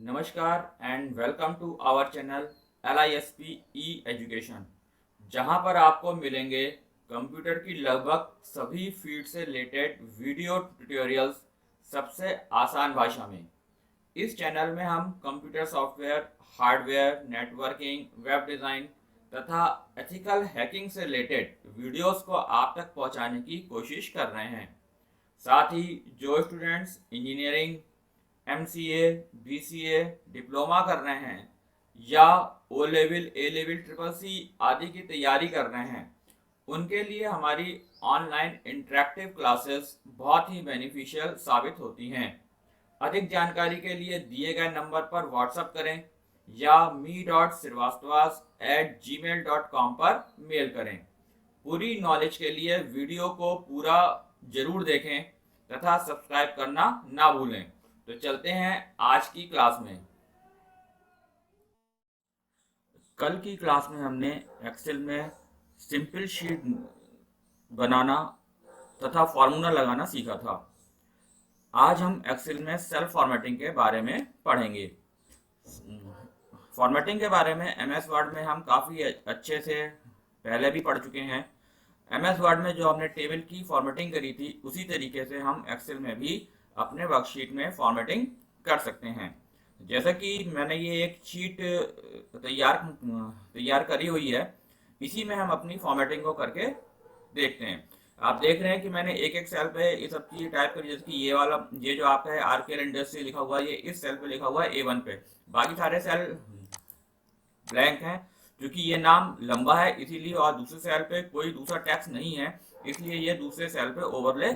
नमस्कार and welcome to our channel LISP E education, जहां पर आपको मिलेंगे कंप्यूटर की लगभग सभी फील्ड से रिलेटेड वीडियो ट्यूटोरियल्स सबसे आसान भाषा में। इस चैनल में हम computer software, hardware, networking, web design तथा एथिकल हैकिंग से रिलेटेड वीडियोस को आप तक पहुंचाने की कोशिश कर रहे हैं। साथ ही जो students engineering, MCA, BCA, diploma कर रहे हैं या O level, A level, triple C आदि की तैयारी कर रहे हैं, उनके लिए हमारी ऑनलाइन इंटरेक्टिव क्लासेस बहुत ही बेनिफिशियल साबित होती हैं। अधिक जानकारी के लिए दिए गए नंबर पर व्हाट्सएप करें या me.srivastava@gmail.com पर मेल करें। पूरी नॉलेज के लिए वीडियो को पूरा जरूर देखें तथा सब्सक्राइब करना ना भूलें। तो चलते हैं आज की क्लास में। कल की क्लास में हमने एक्सेल में सिंपल शीट बनाना तथा फॉर्मूला लगाना सीखा था। आज हम एक्सेल में सेल फॉर्मेटिंग के बारे में पढ़ेंगे। फॉर्मेटिंग के बारे में MS वर्ड में हम काफ़ी अच्छे से पहले भी पढ़ चुके हैं। MS वर्ड में जो हमने टेबल की फॉर्मेटिंग करी थी, उसी तरीके से हम एक्सेल में भी अपने वर्कशीट में फॉर्मेटिंग कर सकते हैं। जैसा कि मैंने ये एक शीट तैयार करी हुई है, इसी में हम अपनी फॉर्मेटिंग को करके देखते हैं। आप देख रहे हैं कि मैंने एक एक सेल पे ये सब चीज़ टाइप करी, जैसे कि ये वाला, ये जो आपका है आरकेएल इंडस्ट्री लिखा हुआ है, ये इस सेल पे लिखा हुआ है A1 पे। बाकी सारे सेल ब्लैंक हैं, क्योंकि ये नाम लंबा है इसीलिए, और दूसरे सेल पे कोई दूसरा टेक्स्ट नहीं है, इसलिए ये दूसरे सेल पे ओवरले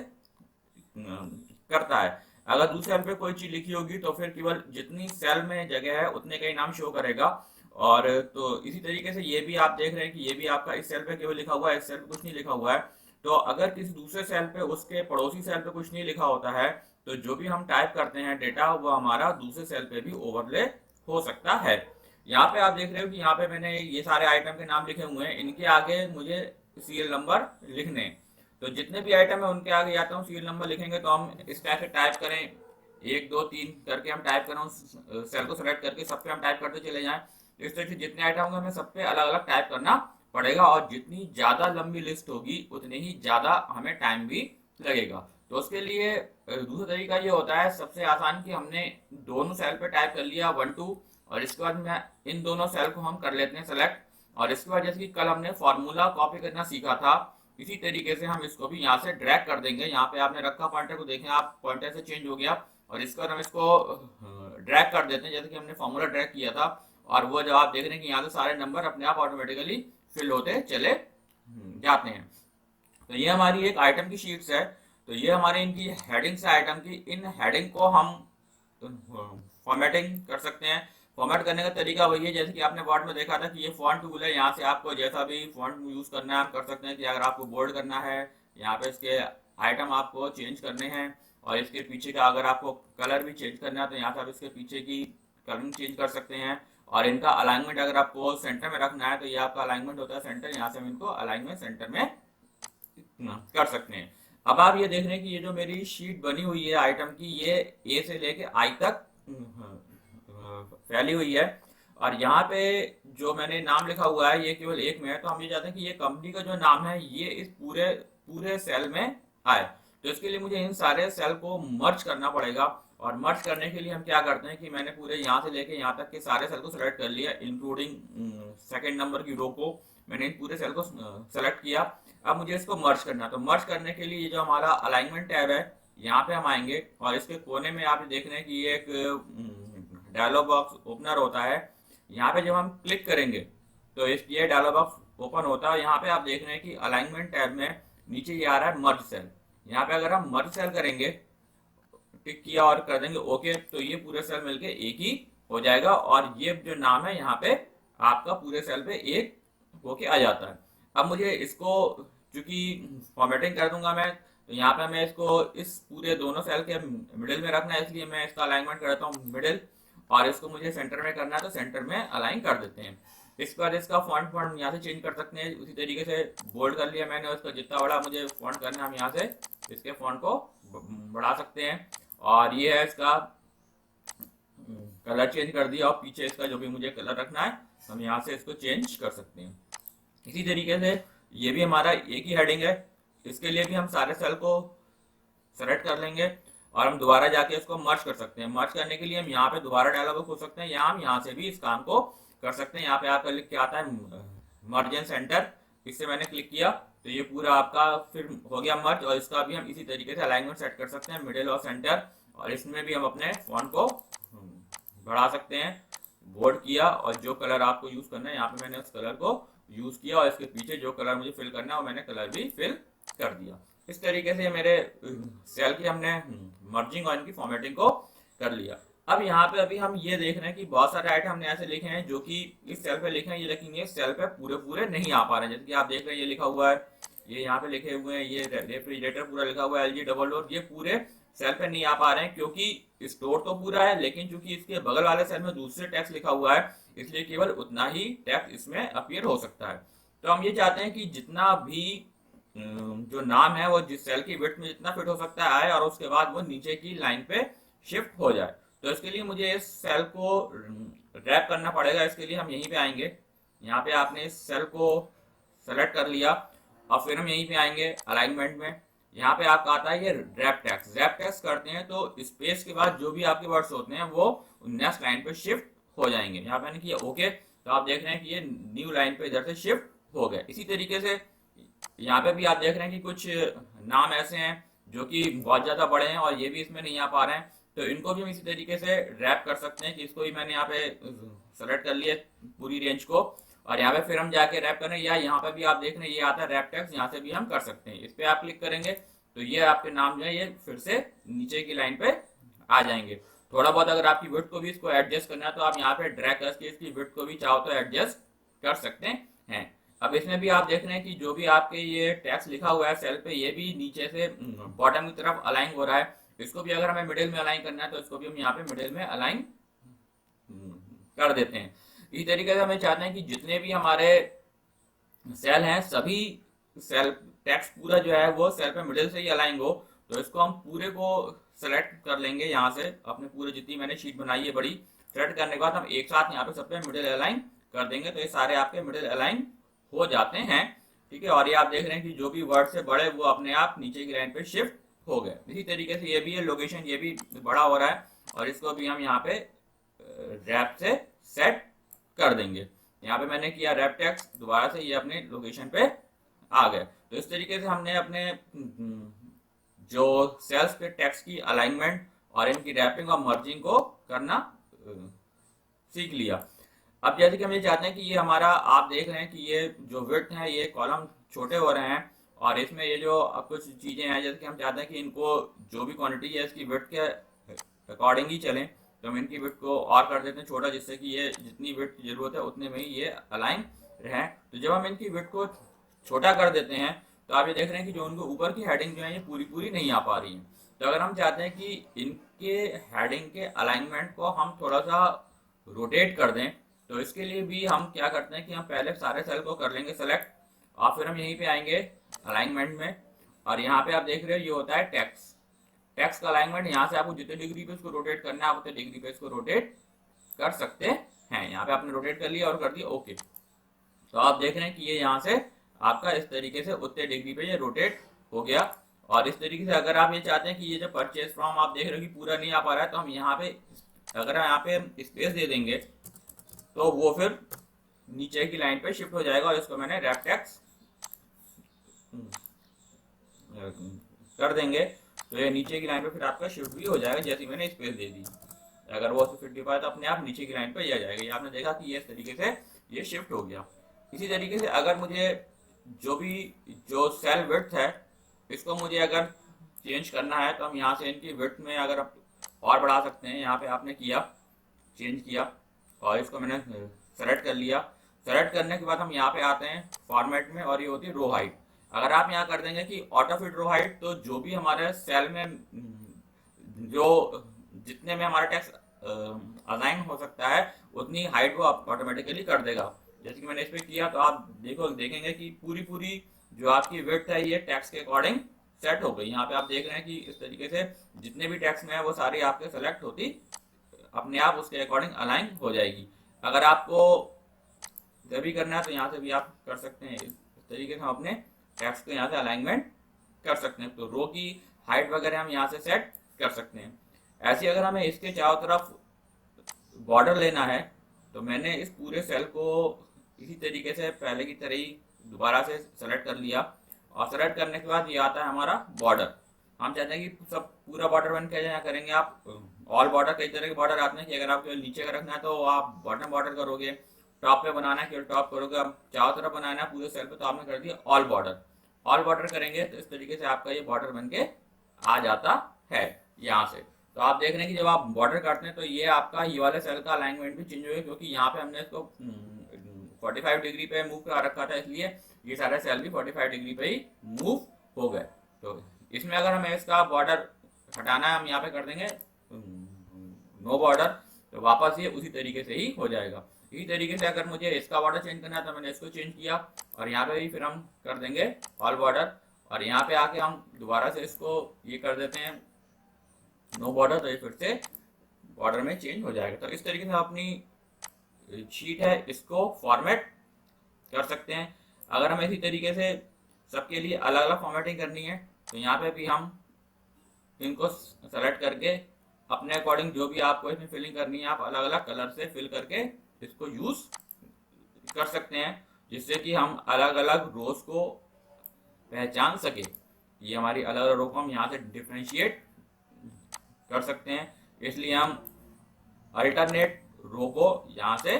करता है। अगर दूसरे सेल पे कोई चीज लिखी होगी तो फिर केवल जितनी सेल में जगह है उतने का ही नाम शो करेगा। और तो इसी तरीके से ये भी आप देख रहे हैं कि ये भी आपका इस सेल पे केवल लिखा हुआ है, इस सेल पे कुछ नहीं लिखा हुआ है। तो अगर किसी दूसरे सेल पे, उसके पड़ोसी सेल पे कुछ नहीं लिखा होता है, तो जो भी हम टाइप करते हैं डेटा, वो हमारा दूसरे सेल पे भी ओवरले हो सकता है। यहाँ पे आप देख रहे हो कि यहाँ पे मैंने ये सारे आइटम के नाम लिखे हुए हैं, इनके आगे मुझे सीरियल नंबर लिखने हैं। तो जितने भी आइटम है उनके आगे जाता हूँ, सीरियल नंबर लिखेंगे तो हम इस टाइप से टाइप करें, 1 2 3 करके हम टाइप करें, उस सेल को सेलेक्ट करके सब पे हम टाइप करते चले जाएं। तो इस तरह से जितने आइटम होंगे हमें सब पे अलग अलग टाइप करना पड़ेगा, और जितनी ज़्यादा लंबी लिस्ट होगी उतनी ही ज़्यादा हमें टाइम भी लगेगा। तो उसके लिए दूसरा तरीका ये होता है, सबसे आसान, कि हमने दोनों सेल पे टाइप कर लिया 1 2, और इसके बाद में इन दोनों सेल को हम कर लेते हैं सेलेक्ट। और इसके बाद जैसे कि कल हमने फॉर्मूला कॉपी करना सीखा था, इसी तरीके से हम इसको भी यहाँ से ड्रैग कर देंगे। यहाँ पे आपने रखा पॉइंटर को, देखें आप पॉइंटर से चेंज हो गया, और इसके बाद हम इसको ड्रैग कर देते हैं जैसे कि हमने फॉर्मूला ड्रैग किया था। और वो जब आप देख रहे हैं कि यहाँ से सारे नंबर अपने आप ऑटोमेटिकली फिल होते चले जाते हैं। तो ये हमारी एक आइटम की शीट्स है। तो ये हमारे इनकी हेडिंग्स है आइटम की। इन हेडिंग को हम फॉर्मेटिंग कर सकते हैं। फॉर्मेट करने का तरीका वही है जैसे कि आपने वर्ड में देखा था कि ये फॉन्ट टूल है, यहाँ से आपको जैसा भी फॉन्ट यूज करना है आप कर सकते हैं। कि अगर आपको बोल्ड करना है, यहाँ पे इसके आइटम आपको चेंज करने हैं, और इसके पीछे का अगर आपको कलर भी चेंज करना है तो यहाँ से आप इसके पीछे की कलरिंग चेंज कर सकते हैं। और इनका अलाइनमेंट अगर आपको सेंटर में रखना है तो ये आपका अलाइनमेंट होता है सेंटर, यहाँ से हम इनको अलाइनमेंट सेंटर में कर सकते हैं। अब आप ये देख रहे हैं कि ये जो मेरी शीट बनी हुई है आइटम की, ये ए से लेके आई तक फैली हुई है। और यहाँ पे जो मैंने नाम लिखा हुआ है ये केवल एक में है, तो हम ये चाहते हैं कि ये कंपनी का जो नाम है ये इस पूरे पूरे सेल में आए। तो इसके लिए मुझे इन सारे सेल को मर्ज करना पड़ेगा। और मर्ज करने के लिए हम क्या करते हैं कि मैंने पूरे यहाँ से लेके यहाँ तक के सारे सेल को सेलेक्ट कर लिया, इंक्लूडिंग सेकेंड नंबर की रो को मैंने इन पूरे सेल को सेलेक्ट किया। अब मुझे इसको मर्ज करना है, तो मर्ज करने के लिए ये जो हमारा अलाइनमेंट टैब है, यहाँ पे हम आएंगे, और इसके कोने में आप देख रहे हैं कि ये एक डायलॉग बॉक्स ओपनर होता है। यहाँ पे जब हम क्लिक करेंगे तो ये डायलॉग बॉक्स ओपन होता है। यहाँ पे आप देख रहे हैं कि अलाइनमेंट टैब में नीचे ये आ रहा है मर्ज सेल। यहाँ पे अगर हम मर्ज सेल करेंगे, टिक किया और कर देंगे ओके, तो ये पूरे सेल मिलके एक ही हो जाएगा, और ये जो नाम है यहाँ पे आपका पूरे सेल पे एक होके आ जाता है। अब मुझे इसको चूंकि फॉर्मेटिंग कर दूंगा मैं, तो यहाँ पे मैं इसको इस पूरे दोनों सेल के मिडिल में रखना है, इसलिए मैं इसका अलाइनमेंट करता हूँ मिडिल, और इसको मुझे सेंटर में करना है तो सेंटर में अलाइन कर देते हैं। इसके बाद इसका फॉन्ट यहाँ से चेंज कर सकते हैं। उसी तरीके से बोल्ड कर लिया मैंने, उसका जितना बड़ा मुझे फॉन्ट करना है हम यहाँ से इसके फॉन्ट को बढ़ा सकते हैं। और ये है इसका कलर चेंज कर दिया और पीछे इसका जो भी मुझे कलर रखना है हम यहाँ से इसको चेंज कर सकते हैं। इसी तरीके से ये भी हमारा एक ही हेडिंग है, इसके लिए भी हम सारे सेल को सेलेक्ट कर लेंगे और हम दोबारा जाके इसको मर्ज कर सकते हैं। मर्ज करने के लिए हम यहाँ पे दोबारा डायलॉग खोल सकते हैं, या हम यहाँ से भी इस काम को कर सकते हैं। यहाँ पे आपका लिख के आता है मर्ज एंड सेंटर, इससे मैंने क्लिक किया तो ये पूरा आपका फिर हो गया मर्ज। और इसका भी हम इसी तरीके से अलाइनमेंट सेट कर सकते हैं, मिडिल और सेंटर, और इसमें भी हम अपने फॉन्ट को बढ़ा सकते हैं। बोल्ड किया और जो कलर आपको यूज करना है यहाँ पे मैंने उस कलर को यूज किया, और इसके पीछे जो कलर मुझे फिल करना है वो मैंने कलर भी फिल कर दिया। इस तरीके से मेरे सेल की हमने मर्जिंग और इनकी फॉर्मेटिंग को कर लिया। अब यहाँ पे अभी हम ये देख रहे हैं कि बहुत सारे आइटम हमने ऐसे लिखे हैं जो कि इस सेल पे लिखे हैं, ये लेकिन ये सेल पे पूरे पूरे नहीं आ पा रहे हैं। जैसे कि आप देख रहे हैं ये लिखा हुआ है, ये यहाँ पे लिखे हुए हैं, ये रेफ्रिजरेटर पूरा लिखा हुआ है, LG डबल डोर, ये पूरे सेल पे नहीं आ पा रहे हैं क्योंकि स्टोर तो पूरा है लेकिन चूंकि इसके बगल वाले सेल में दूसरे टेक्स्ट लिखा हुआ है इसलिए केवल उतना ही टेक्स्ट इसमें अपीयर हो सकता है। तो हम ये चाहते हैं कि जितना भी जो नाम है वो जिस सेल की विड्थ में जितना फिट हो सकता है आए और उसके बाद वो नीचे की लाइन पे शिफ्ट हो जाए। तो इसके लिए मुझे इस सेल को रैप करना पड़ेगा। इसके लिए हम यहीं पे आएंगे, यहाँ पे आपने इस सेल को सेलेक्ट कर लिया और फिर हम यहीं पे आएंगे अलाइनमेंट में, यहाँ पे आपका आता है ये रैप टेक्स्ट। रैप टेक्स्ट करते हैं तो स्पेस के बाद जो भी आपके वर्ड्स होते हैं वो नेक्स्ट लाइन पे शिफ्ट हो जाएंगे। यहाँ पे मैंने किया ओके, तो आप देख रहे हैं कि ये न्यू लाइन पे इधर से शिफ्ट हो गए। इसी तरीके से यहाँ पे भी आप देख रहे हैं कि कुछ नाम ऐसे हैं जो कि बहुत ज्यादा बड़े हैं और ये भी इसमें नहीं आ पा रहे हैं, तो इनको भी हम इसी तरीके से रैप कर सकते हैं कि इसको भी मैंने यहाँ पे सेलेक्ट कर लिया पूरी रेंज को, और यहाँ पे फिर हम जाके रैप करें, या यहाँ पे भी आप देख रहे हैं ये आता है रैप टेक्स्ट, यहाँ से भी हम कर सकते हैं। इस पे आप क्लिक करेंगे तो ये आपके नाम जो है ये फिर से नीचे की लाइन पे आ जाएंगे। थोड़ा बहुत अगर आपकी विड्थ को भी इसको एडजस्ट करना है तो आप यहाँ पे ड्रैग करके इसकी विड्थ को भी चाहो तो एडजस्ट कर सकते हैं। अब इसमें भी आप देख रहे हैं कि जो भी आपके ये टेक्स्ट लिखा हुआ है सेल पे ये भी नीचे से बॉटम की तरफ अलाइन हो रहा है। इसको भी अगर हमें मिडिल में अलाइन करना है तो इसको भी हम यहाँ पे मिडिल में अलाइन कर देते हैं। इसी तरीके से हमें चाहते हैं कि जितने भी हमारे सेल हैं सभी सेल टेक्स्ट पूरा जो है वो सेल पे मिडिल से ही अलाइन हो, तो इसको हम पूरे को सेलेक्ट कर लेंगे यहाँ से, अपने पूरे जितनी मैंने शीट बनाई है बड़ी, सेलेक्ट करने के बाद हम एक साथ यहाँ पे सब पे मिडिल अलाइन कर देंगे तो ये सारे आपके मिडिल अलाइन हो जाते हैं। ठीक है, और ये आप देख रहे हैं कि जो भी वर्ड से बड़े वो अपने आप नीचे की लाइन पे शिफ्ट हो गए। इसी तरीके से ये भी है लोकेशन, ये भी बड़ा हो रहा है और इसको भी हम यहाँ पे रैप से सेट कर देंगे। यहाँ पे मैंने किया रैप टेक्स्ट, दोबारा से ये अपने लोकेशन पे आ गए। तो इस तरीके से हमने अपने जो सेल्स पे टेक्स्ट की अलाइनमेंट और इनकी रैपिंग और मर्जिंग को करना सीख लिया। अब जैसे कि हम ये चाहते हैं कि ये हमारा आप देख रहे हैं कि ये जो विड्थ है ये कॉलम छोटे हो रहे हैं और इसमें ये जो कुछ चीज़ें हैं जैसे कि हम चाहते हैं कि इनको जो भी क्वांटिटी है इसकी विड्थ के अकॉर्डिंग ही चलें, तो हम इनकी विड्थ को और कर देते हैं छोटा, जिससे कि ये जितनी विड्थ की जरूरत है उतने में ही ये अलाइन रहें। तो जब हम इनकी विड्थ को छोटा कर देते हैं तो आप ये देख रहे हैं कि जो उनको ऊपर की हेडिंग जो है ये पूरी पूरी नहीं आ पा रही है। तो अगर हम चाहते हैं कि इनके हेडिंग के अलाइनमेंट को हम थोड़ा सा रोटेट कर दें तो इसके लिए भी हम क्या करते हैं कि हम पहले सारे सेल को कर लेंगे सेलेक्ट और फिर हम यहीं पे आएंगे अलाइनमेंट में, और यहाँ पे आप देख रहे हो ये होता है टेक्स्ट। टेक्स्ट का अलाइनमेंट यहाँ से आपको जितने डिग्री पे इसको रोटेट करना है आप उतने डिग्री पे इसको रोटेट कर सकते हैं। यहाँ पे आपने रोटेट कर लिया और कर दिया ओके। तो आप देख रहे हैं कि ये यहाँ से आपका इस तरीके से उतने डिग्री पे ये रोटेट हो गया। और इस तरीके से अगर आप ये चाहते हैं कि ये जो परचेज फ्रॉम आप देख रहे हो कि पूरा नहीं आ पा रहा है तो हम यहाँ पे अगर हम यहाँ पे स्पेस दे देंगे तो वो फिर नीचे की लाइन पे शिफ्ट हो जाएगा। और इसको मैंने रैप टेक्स्ट कर देंगे तो ये नीचे की लाइन पे फिर आपका शिफ्ट भी हो जाएगा जैसे मैंने स्पेस दे दी। अगर वो 55 तो अपने आप नीचे की लाइन पे ही आ जाएगा। ये आपने देखा कि ये इस तरीके से ये शिफ्ट हो गया। इसी तरीके से अगर मुझे जो सेल विड्थ है इसको मुझे अगर चेंज करना है तो हम यहाँ से इनकी विड्थ में अगर और बढ़ा सकते हैं। यहाँ पे आपने किया चेंज किया और इसको मैंने सेलेक्ट कर लिया। सेलेक्ट करने के बाद हम यहाँ पे आते हैं फॉर्मेट में और ये होती है रो हाइट। अगर आप यहाँ कर देंगे कि ऑटो फिट रो हाइट तो जो भी हमारे सेल में जो जितने में हमारा टेक्स्ट अलाइन हो सकता है उतनी हाइट वो ऑटोमेटिकली कर देगा। जैसे कि मैंने इस पर किया तो आप देखेंगे कि पूरी जो आपकी विड्थ है ये टेक्स्ट के अकॉर्डिंग सेट हो गई। यहाँ पे आप देख रहे हैं कि इस तरीके से जितने भी टेक्स्ट में है वो सारी आपके सेलेक्ट होती अपने आप उसके अकॉर्डिंग अलाइन हो जाएगी। अगर आपको जब भी करना है तो यहाँ से भी आप कर सकते हैं। इस तरीके से हम अपने टेक्स्ट को यहाँ से अलाइनमेंट कर सकते हैं। तो रो की हाइट वगैरह हम यहाँ से सेट कर सकते हैं। ऐसे अगर हमें इसके चारों तरफ बॉर्डर लेना है तो मैंने इस पूरे सेल को इसी तरीके से पहले की तरह ही दोबारा से सेलेक्ट कर लिया, और सेलेक्ट करने के बाद ये आता है हमारा बॉर्डर। हम चाहते हैं कि सब पूरा बॉर्डर बन के यहाँ करेंगे आप ऑल बॉर्डर। कई तरह के बॉर्डर आते हैं कि अगर आपको नीचे का रखना है तो आप बॉटम बॉर्डर करोगे, टॉप पे बनाना है केवल टॉप करोगे, अब चारों तरफ बनाना है पूरे सेल पे तो आपने कर दिया ऑल बॉर्डर। ऑल बॉर्डर करेंगे तो इस तरीके से आपका ये बॉर्डर बन के आ जाता है यहाँ से। तो आप देख रहे हैं कि जब आप बॉर्डर काटते हैं तो ये आपका ये वाले सेल का अलाइनमेंट भी चेंज होगा, क्योंकि यहाँ पे हमने इसको 45 डिग्री पे मूव कर रखा था, इसलिए ये सारे सेल भी 45 डिग्री पे ही मूव हो गए। तो इसमें अगर हमें इसका बॉर्डर हटाना है हम यहाँ पे कर देंगे नो बॉर्डर, तो वापस ये उसी तरीके से ही हो जाएगा। इसी तरीके से अगर मुझे इसका बॉर्डर चेंज करना है तो मैंने इसको चेंज किया, और यहाँ पे भी फिर हम कर देंगे ऑल बॉर्डर, और यहाँ पे आके हम दोबारा से इसको ये कर देते हैं नो बॉर्डर, तो ये फिर से बॉर्डर में चेंज हो जाएगा। तो इस तरीके से अपनी शीट है इसको फॉर्मेट कर सकते हैं। अगर हमें इसी तरीके से सबके लिए अलग अलग फॉर्मेटिंग करनी है तो यहाँ पे भी हम इनको सेलेक्ट करके अपने अकॉर्डिंग जो भी आपको इसमें फिलिंग करनी है आप अलग अलग कलर से फिल करके इसको यूज कर सकते हैं, जिससे कि हम अलग अलग रोज को पहचान सके। ये हमारी अलग अलग रो को हम यहाँ से डिफ्रेंशिएट कर सकते हैं, इसलिए हम अल्टरनेट रो को यहाँ से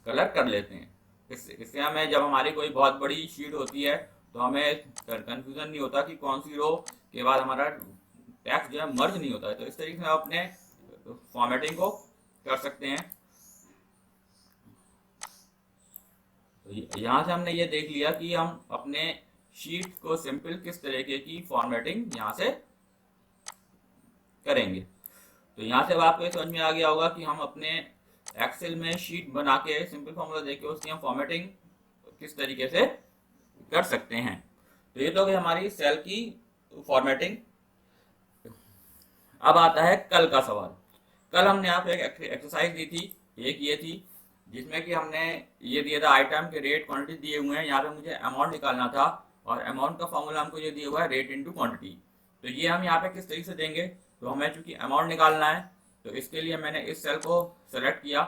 कलर कर लेते हैं। इससे हमें जब हमारी कोई बहुत बड़ी शीट होती है तो हमें कंफ्यूजन नहीं होता कि कौन सी रो के बाद हमारा टेक्स्ट जो है मर्ज नहीं होता है। तो इस तरीके से हम अपने फॉर्मेटिंग को कर सकते हैं। तो यहाँ से हमने ये देख लिया कि हम अपने शीट को सिंपल किस तरीके की फॉर्मेटिंग यहाँ से करेंगे। तो यहाँ से अब आपको समझ में आ गया होगा कि हम अपने एक्सेल में शीट बना के सिंपल फॉर्मूला देके उसकी हम फॉर्मेटिंग किस तरीके से कर सकते हैं। तो ये तो हमारी सेल की फॉर्मेटिंग। अब आता है कल का सवाल। कल हमने यहाँ पे एक एक्सरसाइज दी थी, एक ये थी जिसमें कि हमने ये दिया था आइटम के रेट क्वांटिटी दिए हुए हैं, यहाँ पे मुझे अमाउंट निकालना था और अमाउंट का फॉर्मूला हमको ये दिया हुआ है रेट इनटू क्वांटिटी। तो ये हम यहाँ पे किस तरीके से देंगे, तो हमें चूंकि अमाउंट निकालना है तो इसके लिए मैंने इस सेल को सेलेक्ट किया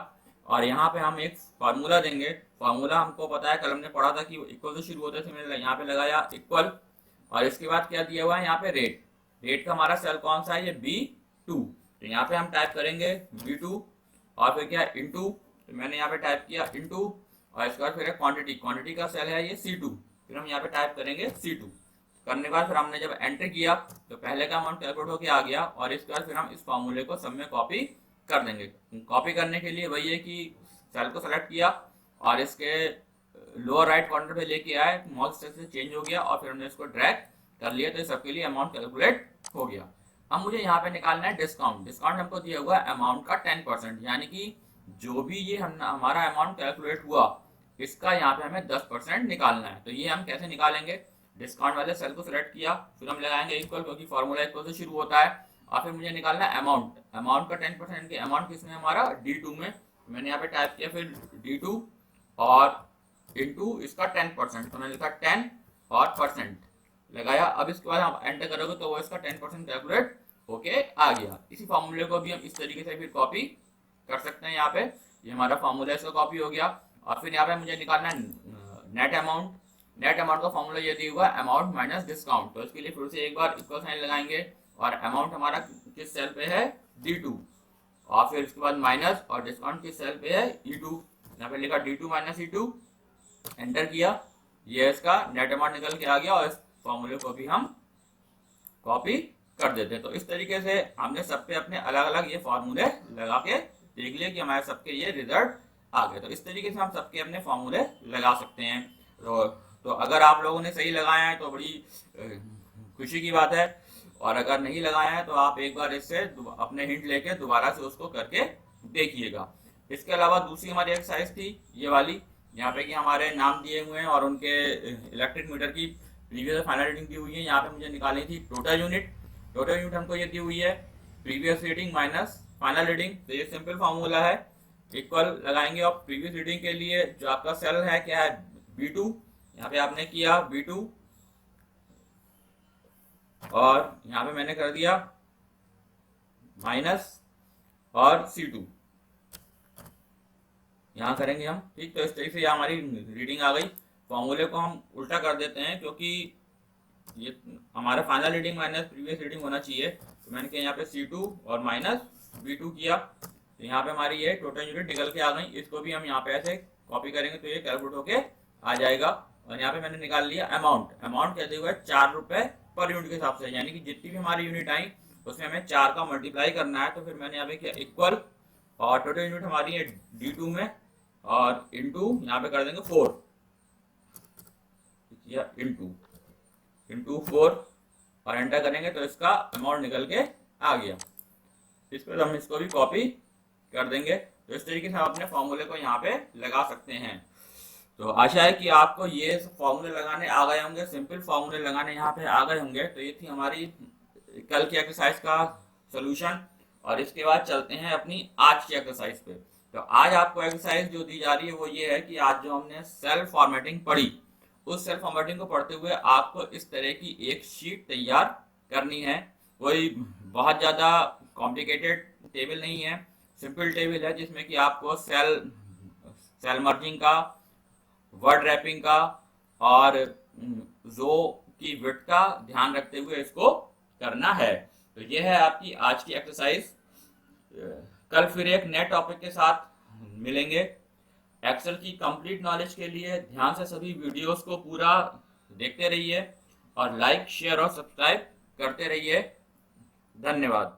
और यहाँ पे हम एक फार्मूला देंगे। फार्मूला हमको पता है, कल हमने पढ़ा था कि इक्वल से शुरू होते थे, मैंने यहाँ पे लगाया इक्वल और इसके बाद क्या दिया हुआ है यहाँ पे रेट। रेट का हमारा सेल कौन सा है, ये B2। तो यहाँ पे हम टाइप करेंगे B2 और फिर क्या इनटू, तो मैंने यहाँ पे टाइप किया इनटू और इसके बाद फिर क्वांटिटी, क्वांटिटी का सेल है ये C2, फिर हम यहाँ पे टाइप करेंगे C2। करने के बाद फिर हमने जब एंटर किया तो पहले का अमाउंट कैलकुलेट होकर आ गया और इसके बाद फिर हम इस फॉर्मूले को सब में कॉपी कर देंगे। कॉपी करने के लिए वही है कि सेल को सेलेक्ट किया और इसके लोअर राइट कॉर्नर पे लेके आए, माउस से चेंज हो गया और फिर हमने इसको ड्रैग कर लिया, तो सबके लिए अमाउंट कैलकुलेट हो गया। अब मुझे यहाँ पे निकालना है डिस्काउंट। डिस्काउंट हमको दिया हुआ है अमाउंट का 10%, यानी कि जो भी ये हमारा अमाउंट कैलकुलेट हुआ इसका यहाँ पे हमें 10% निकालना है। तो ये हम कैसे निकालेंगे, डिस्काउंट वाले सेल को सिलेक्ट किया, फिर हम लगाएंगे इक्वल, क्योंकि फॉर्मूला इक्वल से शुरू होता है, और फिर मुझे निकालना है अमाउंट। अमाउंट का 10% के अमाउंट किसमें हमारा D2 में, मैंने यहाँ पे टाइप किया फिर D2 और इनटू इसका 10%, तो मैंने लिखा 10 और परसेंट लगाया। अब इसके बाद हम एंटर करोगे तो वो इसका 10% कैलकुलेट होके आ गया। इसी फॉर्मूले को भी हम इस तरीके से फिर कॉपी कर सकते हैं। यहाँ पे ये हमारा फॉर्मूला इसका कॉपी हो गया और फिर यहाँ पे मुझे निकालना है नेट अमाउंट। नेट अमाउंट का फॉर्मूला ये दिया हुआ है अमाउंट माइनस डिस्काउंट, तो इसके लिए फिर से एक बार इक्वल साइन लगाएंगे और अमाउंट हमारा किस सेल पे है D2 और फिर इसके बाद माइनस और डिस्काउंट किस सेल पे है E2। यहाँ पे लिखा D2 माइनस E2, एंटर किया, ये इसका नेट अमाउंट निकल के आ गया और इस फॉर्मूले को भी हम कॉपी कर देते हैं। तो इस तरीके से हमने सब पे अपने अलग अलग ये फॉर्मूले लगा के देख लिया कि हमारे सबके ये रिजल्ट आ गए। तो इस तरीके से हम सबके अपने फॉर्मूले लगा सकते हैं। तो अगर आप लोगों ने सही लगाया है तो बड़ी खुशी की बात है, और अगर नहीं लगाया है तो आप एक बार इससे अपने हिंट लेके दोबारा से उसको करके देखिएगा। इसके अलावा दूसरी हमारी एक्सरसाइज थी ये वाली, यहाँ पे कि हमारे नाम दिए हुए हैं और उनके इलेक्ट्रिक मीटर की प्रीवियस फाइनल रीडिंग दी हुई है। यहाँ पे मुझे निकालनी थी टोटल यूनिट। टोटल यूनिट हमको ये दी हुई है previous reading minus final reading. तो ये सिंपल फार्मूला है, इक्वल लगाएंगे और प्रीवियस रीडिंग के लिए जो आपका सेल है क्या है B2, यहाँ पे आपने किया B2 और यहाँ पे मैंने कर दिया माइनस और C2 यहाँ करेंगे हम। ठीक, तो इस तरीके से यहाँ हमारी रीडिंग आ गई। फॉर्मूले को हम उल्टा कर देते हैं क्योंकि ये हमारा final reading minus previous reading होना चाहिए। तो मैंने किया यहाँ पे C2 और माइनस B2 किया, तो यहाँ पे हमारी ये टोटल यूनिट निकल के आ गई। इसको भी हम यहाँ पे ऐसे कॉपी करेंगे तो ये कैलकुलेट होके आ जाएगा। और यहाँ पे मैंने निकाल लिया अमाउंट। अमाउंट कहते हुए 4 रुपए पर यूनिट के हिसाब से, यानी कि जितनी भी हमारी यूनिट आई उसमें हमें 4 का मल्टीप्लाई करना है। तो फिर मैंने यहाँ पे किया इक्वल और टोटल यूनिट हमारी है D2 में और इंटू यहाँ पे कर देंगे 4 या इंटू 4 और एंटर करेंगे तो इसका अमाउंट निकल के आ गया। इस पर हम इसको भी कॉपी कर देंगे। तो इस तरीके से हम अपने फॉर्मूले को यहाँ पे लगा सकते हैं। तो आशा है कि आपको ये फॉर्मूले लगाने आ गए होंगे, सिंपल फॉर्मूले लगाने यहाँ पे आ गए होंगे। तो ये थी हमारी कल की एक्सरसाइज का सोल्यूशन और इसके बाद चलते हैं अपनी आज की एक्सरसाइज पे। तो आज आपको एक्सरसाइज जो दी जा रही है वो ये है कि आज जो हमने सेल फॉर्मेटिंग पढ़ी, उस सेल फॉर्मेटिंग को पढ़ते हुए आपको इस तरह की एक शीट तैयार करनी है। कोई बहुत ज़्यादा कॉम्प्लिकेटेड टेबल नहीं है, सिंपल टेबल है जिसमें कि आपको सेल मर्जिंग का, वर्ड रैपिंग का और रो की विड्थ का ध्यान रखते हुए इसको करना है। तो ये है आपकी आज की एक्सरसाइज। कल फिर एक नए टॉपिक के साथ मिलेंगे। एक्सेल की कंप्लीट नॉलेज के लिए ध्यान से सभी वीडियोस को पूरा देखते रहिए और लाइक, शेयर और सब्सक्राइब करते रहिए। धन्यवाद।